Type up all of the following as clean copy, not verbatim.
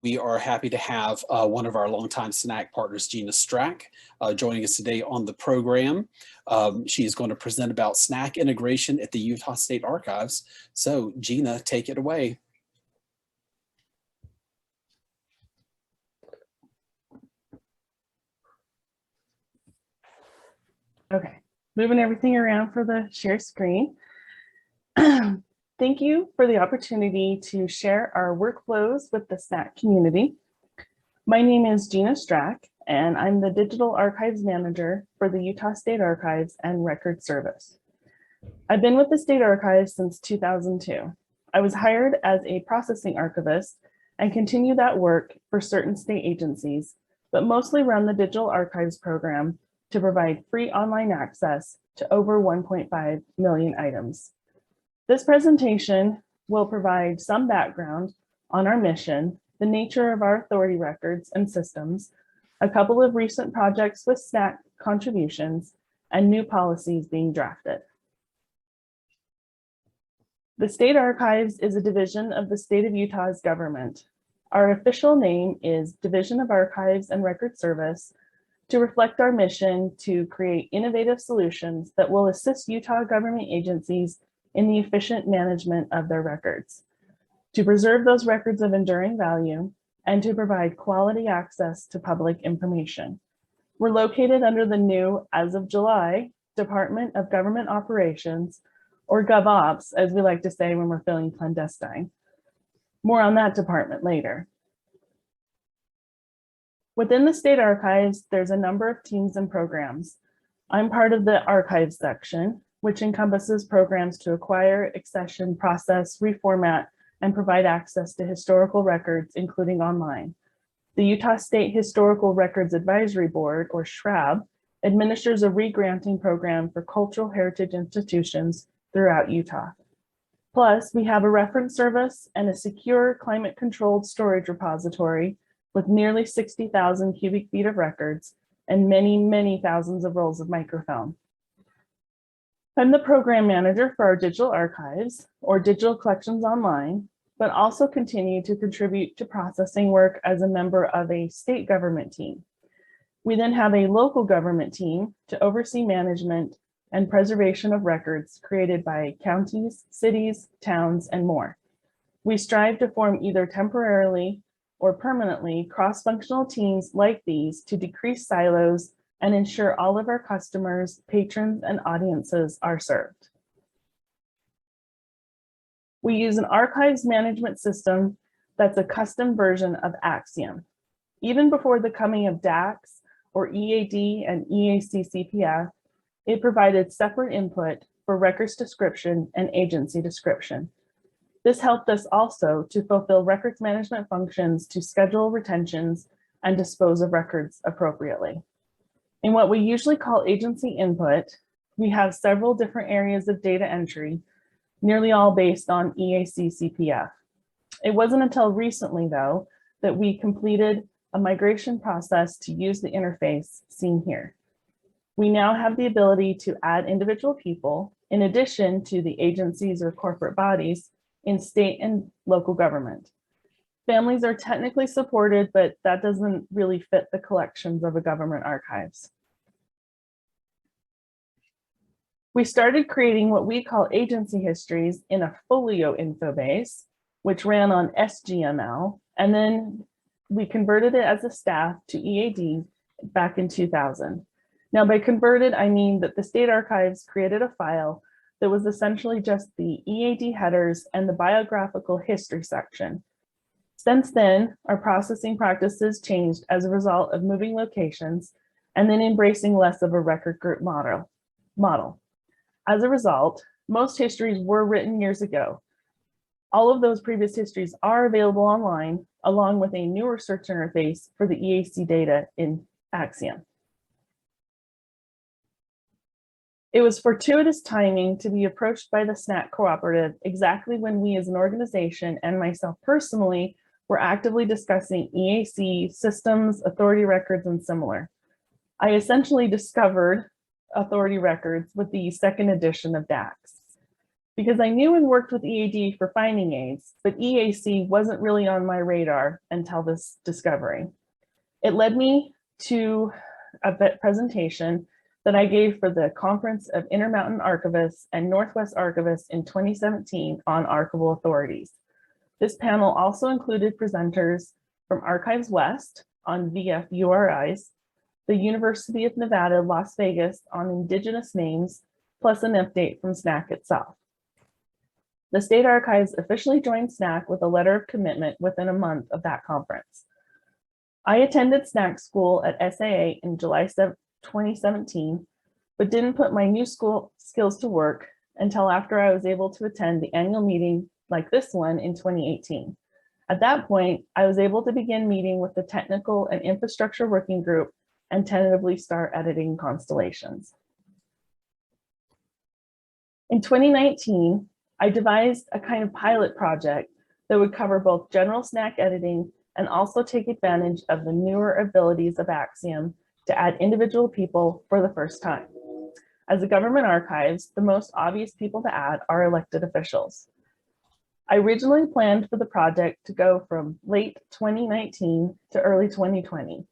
We are happy to have one of our longtime SNAC partners, Gina Strack, joining us today on the program. She is going to present about SNAC integration at the Utah State Archives. So Gina, take it away. Okay, moving everything around for the share screen. Thank you for the opportunity to share our workflows with the SNAC community. My name is Gina Strack, and I'm the Digital Archives Manager for the Utah State Archives and Record Service. I've been with the State Archives since 2002. I was hired as a processing archivist and continue that work for certain state agencies, but mostly run the Digital Archives program to provide free online access to over 1.5 million items. This presentation will provide some background on our mission, the nature of our authority records and systems, a couple of recent projects with SNAC contributions, and new policies being drafted. The State Archives is a division of the state of Utah's government. Our official name is Division of Archives and Record Service, to reflect our mission to create innovative solutions that will assist Utah government agencies in the efficient management of their records, to preserve those records of enduring value, and to provide quality access to public information. We're located under the new, as of July, Department of Government Operations, or GovOps, as we like to say when we're feeling clandestine. More on that department later. Within the State Archives, there's a number of teams and programs. I'm part of the Archives section, which encompasses programs to acquire, accession, process, reformat, and provide access to historical records, including online. The Utah State Historical Records Advisory Board, or SHRAB, administers a re-granting program for cultural heritage institutions throughout Utah. Plus, we have a reference service and a secure climate-controlled storage repository with nearly 60,000 cubic feet of records and many, many thousands of rolls of microfilm. I'm the program manager for our digital archives, or digital collections online, but also continue to contribute to processing work as a member of a state government team. We then have a local government team to oversee management and preservation of records created by counties, cities, towns, and more. We strive to form either temporarily or permanently cross-functional teams like these to decrease silos and ensure all of our customers, patrons, and audiences are served. We use an archives management system that's a custom version of Axiom. Even before the coming of DAX or EAD and EAC-CPF, it provided separate input for records description and agency description. This helped us also to fulfill records management functions to schedule retentions and dispose of records appropriately. In what we usually call agency input, we have several different areas of data entry, nearly all based on EAC-CPF. It wasn't until recently, though, that we completed a migration process to use the interface seen here. We now have the ability to add individual people in addition to the agencies or corporate bodies in state and local government. Families are technically supported, but that doesn't really fit the collections of a government archives. We started creating what we call agency histories in a folio info base, which ran on SGML, and then we converted it as a staff to EAD back in 2000. Now, by converted, I mean that the State Archives created a file that was essentially just the EAD headers and the biographical history section. Since then, our processing practices changed as a result of moving locations and then embracing less of a record group model. As a result, most histories were written years ago. All of those previous histories are available online, along with a newer search interface for the EAC data in Axiom. It was fortuitous timing to be approached by the SNAC Cooperative exactly when we as an organization and myself personally were actively discussing EAC systems, authority records, and similar. I essentially discovered authority records with the second edition of DAX. because I knew and worked with EAD for finding aids, but EAC wasn't really on my radar until this discovery. It led me to a presentation that I gave for the Conference of Intermountain Archivists and Northwest Archivists in 2017 on archival authorities. This panel also included presenters from Archives West on VF URIs, the University of Nevada, Las Vegas on Indigenous names, plus an update from SNAC itself. The State Archives officially joined SNAC with a letter of commitment within a month of that conference. I attended SNAC school at SAA in July 2017, but didn't put my new school skills to work until after I was able to attend the annual meeting like this one in 2018. At that point, I was able to begin meeting with the technical and infrastructure working group and tentatively start editing constellations. In 2019, I devised a kind of pilot project that would cover both general SNAC editing and also take advantage of the newer abilities of Axiom to add individual people for the first time. As a government archives, the most obvious people to add are elected officials. I originally planned for the project to go from late 2019 to early 2020.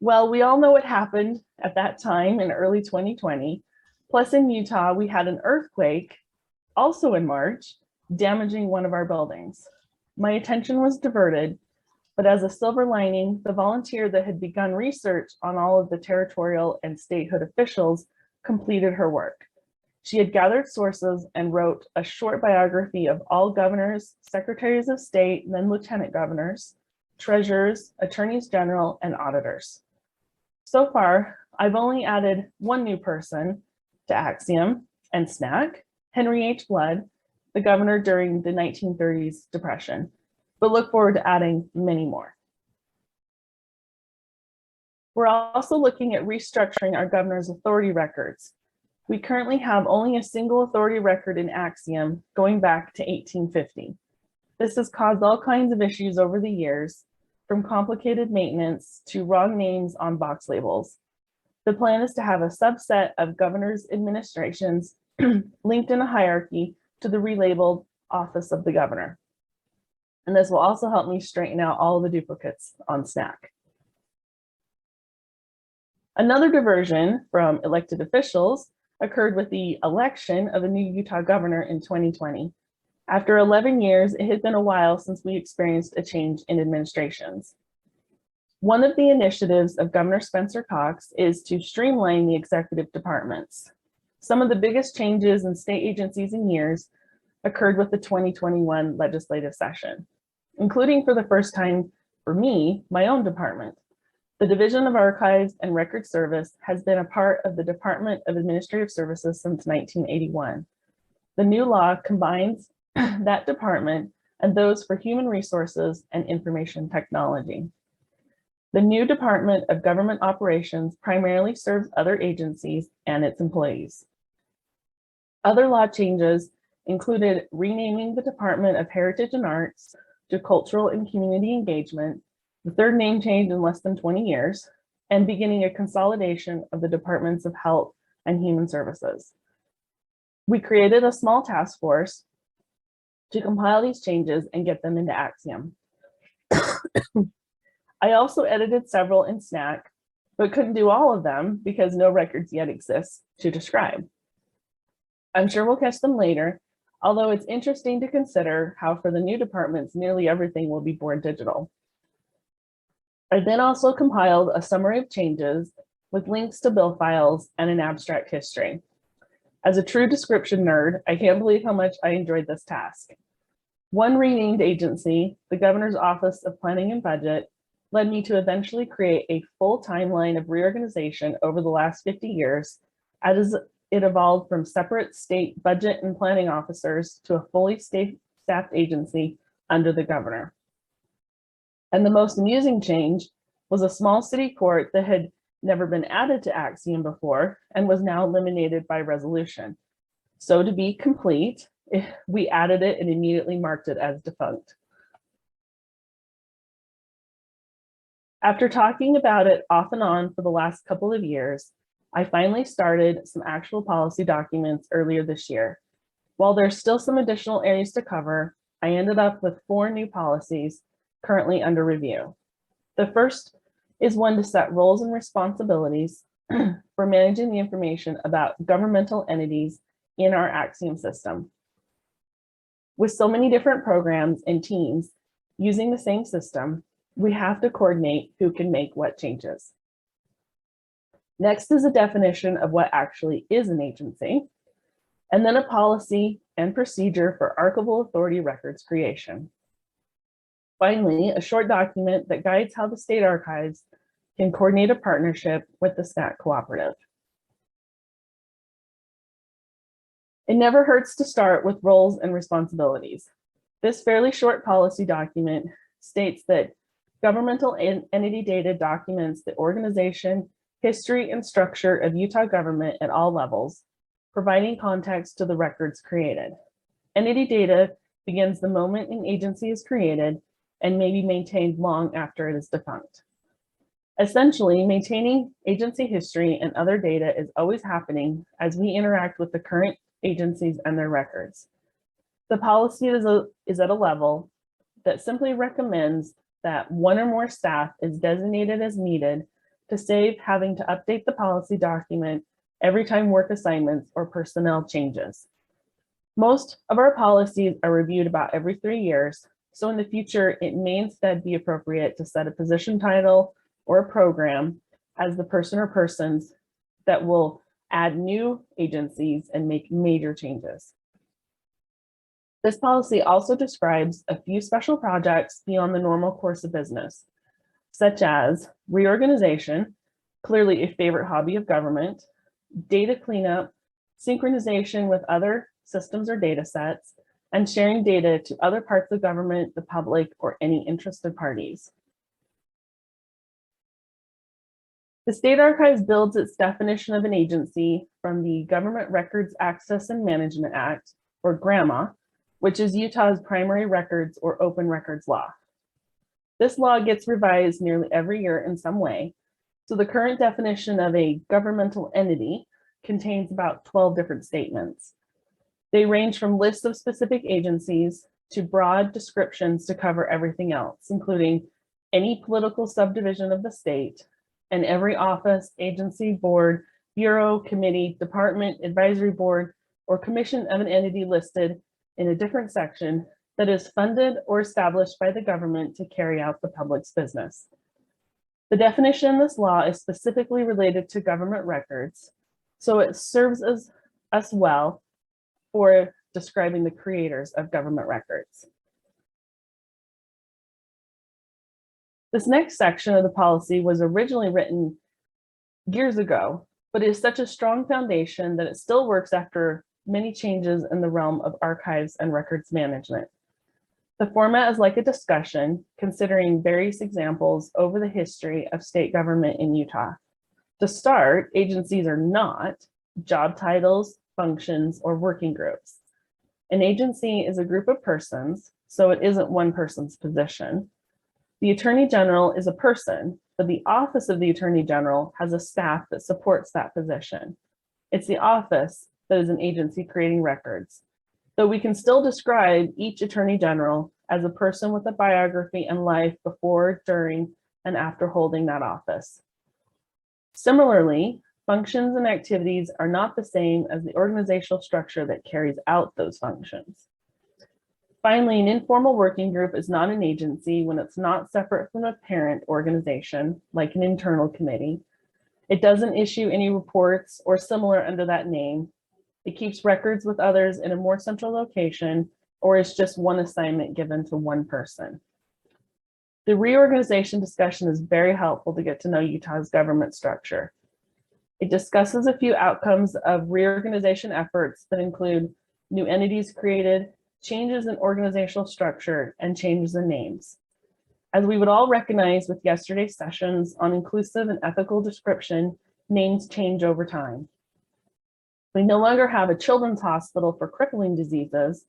Well, we all know what happened at that time in early 2020. Plus in Utah, we had an earthquake also in March, damaging one of our buildings. My attention was diverted, but as a silver lining, the volunteer that had begun research on all of the territorial and statehood officials completed her work. She had gathered sources and wrote a short biography of all governors, secretaries of state, and then lieutenant governors, treasurers, attorneys general, and auditors. So far, I've only added one new person to Axiom and SNAC, Henry H. Blood, the governor during the 1930s Depression, but look forward to adding many more. We're also looking at restructuring our governor's authority records. We currently have only a single authority record in Axiom going back to 1850. This has caused all kinds of issues over the years, from complicated maintenance to wrong names on box labels. The plan is to have a subset of governor's administrations linked in a hierarchy to the relabeled office of the governor. And this will also help me straighten out all of the duplicates on SNAC. Another diversion from elected officials occurred with the election of a new Utah governor in 2020. After 11 years, it had been a while since we experienced a change in administrations. One of the initiatives of Governor Spencer Cox is to streamline the executive departments. Some of the biggest changes in state agencies in years occurred with the 2021 legislative session, including for the first time for me, my own department. The Division of Archives and Record Service has been a part of the Department of Administrative Services since 1981. The new law combines that department and those for human resources and information technology. The new Department of Government Operations primarily serves other agencies and its employees. Other law changes included renaming the Department of Heritage and Arts to Cultural and Community Engagement, the third name change in less than 20 years, and beginning a consolidation of the Departments of Health and Human Services. We created a small task force to compile these changes and get them into Axiom. I also edited several in SNAC, but couldn't do all of them because no records yet exist to describe. I'm sure we'll catch them later, although it's interesting to consider how for the new departments, nearly everything will be born digital. I then also compiled a summary of changes with links to bill files and an abstract history. As a true description nerd, I can't believe how much I enjoyed this task. One renamed agency, the Governor's Office of Planning and Budget, led me to eventually create a full timeline of reorganization over the last 50 years, as it evolved from separate state budget and planning officers to a fully staffed agency under the governor. And the most amusing change was a small city court that had never been added to Axiom before and was now eliminated by resolution. So to be complete, we added it and immediately marked it as defunct. After talking about it off and on for the last couple of years, I finally started some actual policy documents earlier this year. While there's still some additional areas to cover, I ended up with 4 new policies currently under review. The first is one to set roles and responsibilities for managing the information about governmental entities in our Axiom system. With so many different programs and teams using the same system, we have to coordinate who can make what changes. Next is a definition of what actually is an agency, and then a policy and procedure for archival authority records creation. Finally, a short document that guides how the state archives can coordinate a partnership with the SNAC cooperative. It never hurts to start with roles and responsibilities. This fairly short policy document states that governmental entity data documents the organization, history, and structure of Utah government at all levels, providing context to the records created. Entity data begins the moment an agency is created and may be maintained long after it is defunct. Essentially, maintaining agency history and other data is always happening as we interact with the current agencies and their records. The policy is at a level that simply recommends that one or more staff is designated as needed to save having to update the policy document every time work assignments or personnel changes. Most of our policies are reviewed about every 3 years, so in the future, it may instead be appropriate to set a position title or a program as the person or persons that will add new agencies and make major changes. This policy also describes a few special projects beyond the normal course of business, such as reorganization, clearly a favorite hobby of government, data cleanup, synchronization with other systems or data sets, and sharing data to other parts of government, the public, or any interested parties. The State Archives builds its definition of an agency from the Government Records Access and Management Act, or GRAMA, which is Utah's primary records or open records law. This law gets revised nearly every year in some way, so the current definition of a governmental entity contains about 12 different statements. They range from lists of specific agencies to broad descriptions to cover everything else, including any political subdivision of the state and every office, agency, board, bureau, committee, department, advisory board, or commission of an entity listed in a different section that is funded or established by the government to carry out the public's business. The definition in this law is specifically related to government records, so it serves us well for describing the creators of government records. This next section of the policy was originally written years ago, but it is such a strong foundation that it still works after many changes in the realm of archives and records management. The format is like a discussion, considering various examples over the history of state government in Utah. To start, agencies are not job titles, functions, or working groups. An agency is a group of persons, so it isn't one person's position. The Attorney General is a person, but the Office of the Attorney General has a staff that supports that position. It's the office that is an agency creating records. Though we can still describe each Attorney General as a person with a biography and life before, during, and after holding that office. Similarly, functions and activities are not the same as the organizational structure that carries out those functions. Finally, an informal working group is not an agency when it's not separate from a parent organization, like an internal committee. It doesn't issue any reports or similar under that name. It keeps records with others in a more central location, or is just one assignment given to one person. The reorganization discussion is very helpful to get to know Utah's government structure. It discusses a few outcomes of reorganization efforts that include new entities created, changes in organizational structure, and changes in names. As we would all recognize with yesterday's sessions on inclusive and ethical description, names change over time. We no longer have a children's hospital for crippling diseases,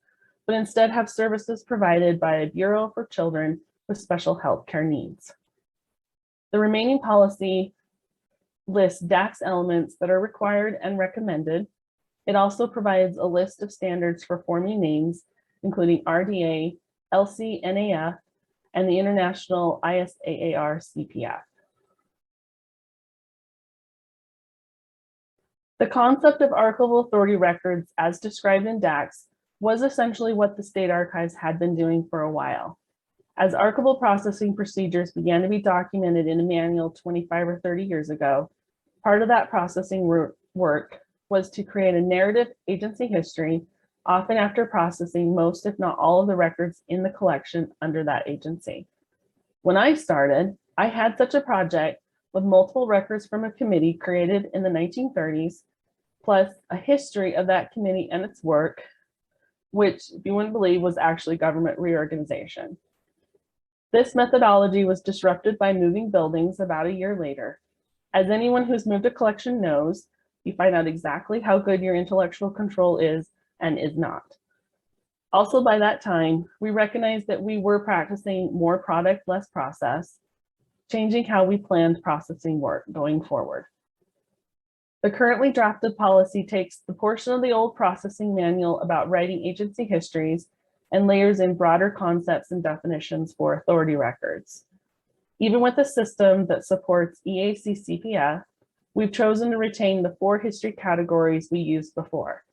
but instead have services provided by a Bureau for Children with Special Health Care Needs. The remaining policy lists DAX elements that are required and recommended, It also provides a list of standards for forming names, including RDA, LCNAF, and the International ISAAR CPF. The concept of archival authority records, as described in DAX, was essentially what the state archives had been doing for a while. As archival processing procedures began to be documented in a manual 25 or 30 years ago, part of that processing work was to create a narrative agency history, often after processing most, if not all, of the records in the collection under that agency. When I started, I had such a project with multiple records from a committee created in the 1930s, plus a history of that committee and its work, which, if you wouldn't believe, was actually government reorganization. This methodology was disrupted by moving buildings about a year later. As anyone who's moved a collection knows, you find out exactly how good your intellectual control is and is not. Also, by that time, we recognized that we were practicing more product, less process, changing how we planned processing work going forward. The currently drafted policy takes the portion of the old processing manual about writing agency histories and layers in broader concepts and definitions for authority records. Even with a system that supports EAC CPF, we've chosen to retain the 4 history categories we used before.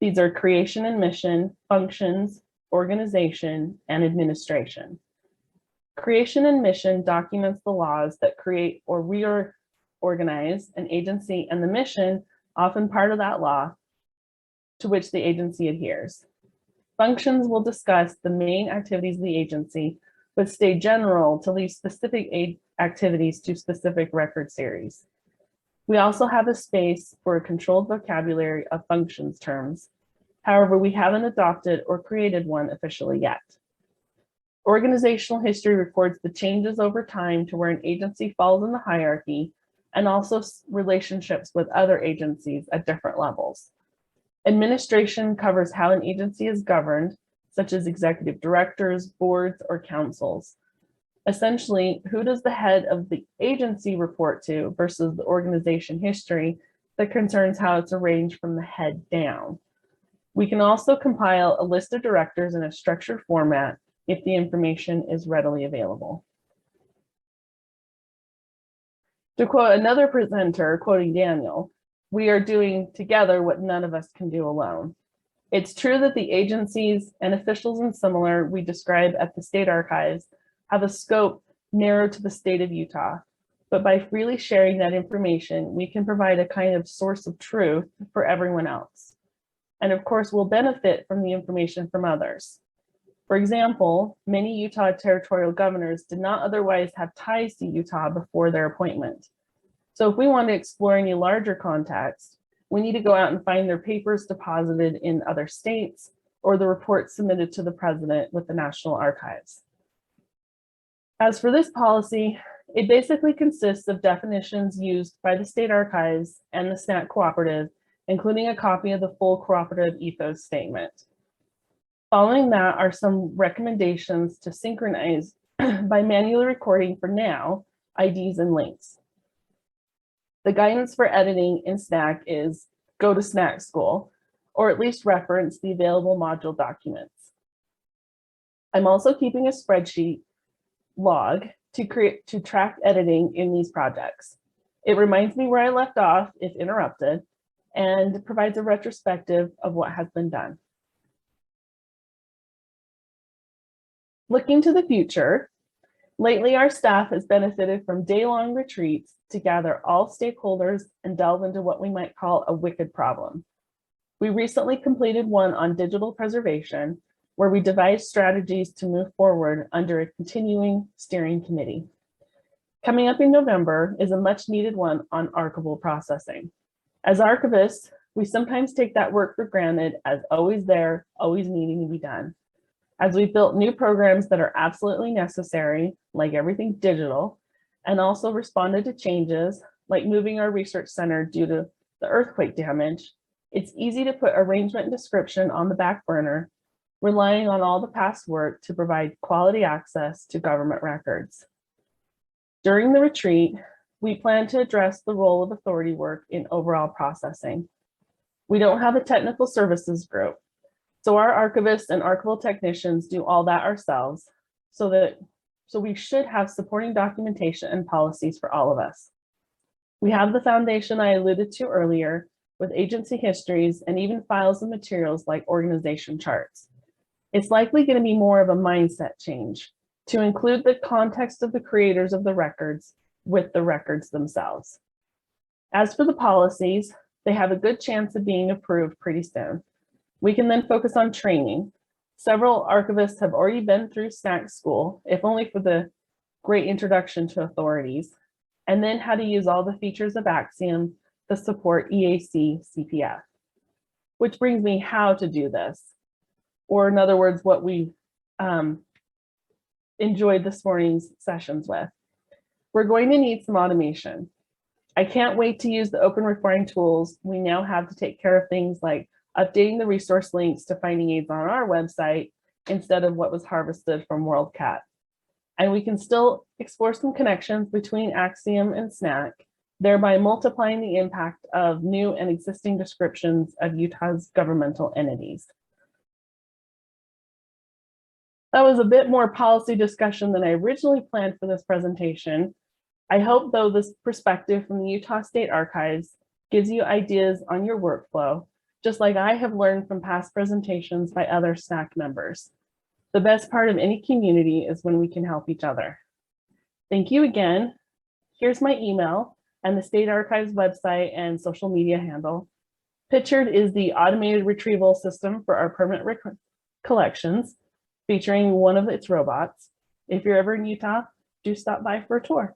These are creation and mission, functions, organization, and administration. Creation and mission documents the laws that create or reorganize an agency, and the mission, often part of that law, to which the agency adheres. Functions will discuss the main activities of the agency, but stay general to leave specific activities to specific record series. We also have a space for a controlled vocabulary of functions terms. However, we haven't adopted or created one officially yet. Organizational history records the changes over time to where an agency falls in the hierarchy, and also relationships with other agencies at different levels. Administration covers how an agency is governed, such as executive directors, boards, or councils. Essentially, who does the head of the agency report to versus the organization history that concerns how it's arranged from the head down. We can also compile a list of directors in a structured format if the information is readily available. To quote another presenter, quoting Daniel, "We are doing together what none of us can do alone." It's true that the agencies and officials and similar we describe at the state archives have a scope narrowed to the state of Utah, but by freely sharing that information, we can provide a kind of source of truth for everyone else. And of course, we'll benefit from the information from others. For example, many Utah territorial governors did not otherwise have ties to Utah before their appointment. So if we want to explore any larger context, we need to go out and find their papers deposited in other states or the reports submitted to the president with the National Archives. As for this policy, it basically consists of definitions used by the state archives and the SNAC cooperative, including a copy of the full cooperative ethos statement. Following that are some recommendations to synchronize by manually recording, for now, IDs and links. The guidance for editing in SNAC is go to SNAC school, or at least reference the available module documents. I'm also keeping a spreadsheet log to track editing in these projects. It reminds me where I left off if interrupted, and provides a retrospective of what has been done. Looking to the future, lately our staff has benefited from day-long retreats to gather all stakeholders and delve into what we might call a wicked problem. We recently completed one on digital preservation, where we devised strategies to move forward under a continuing steering committee. Coming up in November is a much needed one on archival processing. As archivists, we sometimes take that work for granted as always there, always needing to be done. As we built new programs that are absolutely necessary, like everything digital, and also responded to changes, like moving our research center due to the earthquake damage, it's easy to put arrangement and description on the back burner, relying on all the past work to provide quality access to government records. During the retreat, we plan to address the role of authority work in overall processing. We don't have a technical services group. So our archivists and archival technicians do all that ourselves, so we should have supporting documentation and policies for all of us. We have the foundation I alluded to earlier with agency histories and even files and materials like organization charts. It's likely going to be more of a mindset change to include the context of the creators of the records with the records themselves. As for the policies, they have a good chance of being approved pretty soon. We can then focus on training. Several archivists have already been through SNAC school, if only for the great introduction to authorities, and then how to use all the features of Axiom to support EAC CPF. Which brings me how to do this, or in other words, what we enjoyed this morning's sessions with. We're going to need some automation. I can't wait to use the open reporting tools we now have to take care of things like updating the resource links to finding aids on our website instead of what was harvested from WorldCat. And we can still explore some connections between Axiom and SNAC, thereby multiplying the impact of new and existing descriptions of Utah's governmental entities. That was a bit more policy discussion than I originally planned for this presentation. I hope, though, this perspective from the Utah State Archives gives you ideas on your workflow, just like I have learned from past presentations by other SNAC members. The best part of any community is when we can help each other. Thank you again. Here's my email and the State Archives website and social media handle. Pictured is the automated retrieval system for our permanent collections, featuring one of its robots. If you're ever in Utah, do stop by for a tour.